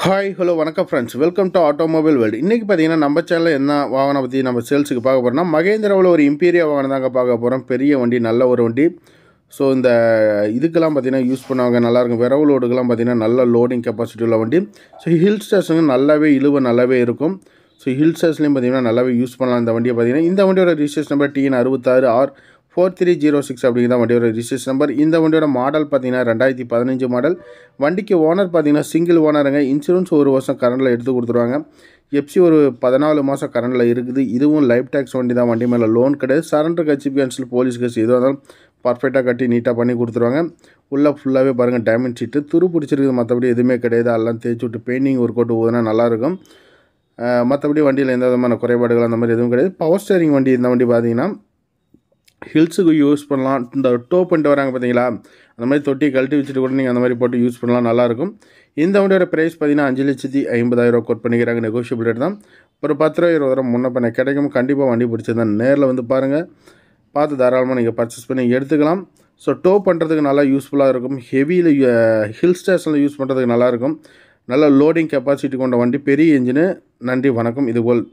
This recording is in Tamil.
ஹாய் ஹலோ வணக்கம் friends, welcome to automobile world. இன்றைக்கி பார்த்தீங்கன்னா நம்ம சேனலில் என்ன வாகனம் பற்றி நம்ம சேல்ஸுக்கு பார்க்க போகிறோம்னா, மகேந்திராவில் ஒரு இம்பீரியா வாகனம் தாங்க பார்க்க போகிறோம். பெரிய வண்டி, நல்ல ஒரு வண்டி. ஸோ இந்த இதுக்கெல்லாம் பார்த்தீங்கன்னா யூஸ் பண்ணுவாங்க, நல்லாயிருக்கும். விரவு லோடுக்கெல்லாம் பார்த்தீங்கன்னா நல்ல லோடிங் கெப்பாசிட்டி உள்ள வண்டி. ஸோ ஹில் ஸ்டேஷனுக்கு நல்லாவே இருக்கும். ஸோ ஹில் ஸ்டேஷன்லையும் பார்த்தீங்கன்னா நல்லாவே யூஸ் பண்ணலாம் இந்த வண்டியை. பார்த்தீங்கன்னா இந்த வண்டியோட ரிஜிஸ்ட்ரேஷன் நம்பர் TN66R4306 அப்படிங்கிற வண்டியோட ரிஜிஸ்ட்ரேஷன் நம்பர். இந்த வண்டியோட மாடல் பார்த்தீங்கன்னா 2015 மாடல். வண்டிக்கு ஓனர் பார்த்தீங்கன்னா சிங்கிள் ஓனருங்க. இன்சூரன்ஸ் 1 வருஷம் கரண்டில் எடுத்து கொடுத்துருவாங்க. எஃப்சி ஒரு 14 மாதம் கரண்டில் இருக்குது. இதுவும் லைஃப் டேக்ஸ் வண்டி தான். வண்டி மேலே லோன் கிடையாது. சரண்டர் கட்சி கேன்சல், போலீஸ் கேஸ் எதுவாக இருந்தாலும் பர்ஃபெக்டாக கட்டி நீட்டாக பண்ணி கொடுத்துருவாங்க. உள்ளே ஃபுல்லாகவே பாருங்கள் டேமேஜ் சீட்டு, துரு பிடிச்சிருக்குது. மற்றபடி எதுவுமே கிடையாது. அதெல்லாம் தேய்ச்சி விட்டு பெயிண்டிங் ஒரு கோட்டு ஊதுனா நல்லாயிருக்கும். மற்றபடி வண்டியில் எந்த விதமான குறைபாடுகள் அந்த மாதிரி எதுவும் கிடையாது. பவர் ஸ்டேரிங் வண்டி. இந்த வண்டி பார்த்தீங்கன்னா ஹில்ஸுக்கு யூஸ் பண்ணலாம். இந்த டோ பண்ணிட்டு வராங்க பார்த்தீங்களா, அந்த மாதிரி தொட்டி கழட்டி வச்சுட்டு கூட நீங்கள் அந்த மாதிரி போட்டு யூஸ் பண்ணலாம், நல்லாயிருக்கும். இந்த வண்டியோட ப்ரைஸ் பார்த்தீங்கன்னா 5,50,000 கோட் பண்ணிக்கிறாங்க. நெகோஷியபிள் ரேட் தான். ஒரு 10 ரூபா 20 ரூபா முன்ன பண்ண கிடைக்கும். கண்டிப்பாக வண்டி பிடிச்சது நேரில் வந்து பாருங்கள், பார்த்து தாராளமாக நீங்கள் பர்ச்சேஸ் பண்ணி எடுத்துக்கலாம். ஸோ டோ பண்ணுறதுக்கு நல்லா யூஸ்ஃபுல்லாக இருக்கும். ஹெவியில் ஹில் ஸ்டேஷனில் யூஸ் பண்ணுறதுக்கு நல்லாயிருக்கும். நல்ல லோடிங் கெப்பாசிட்டி கொண்ட வண்டி, பெரிய இன்ஜினு. நன்றி, வணக்கம். இதுபோல்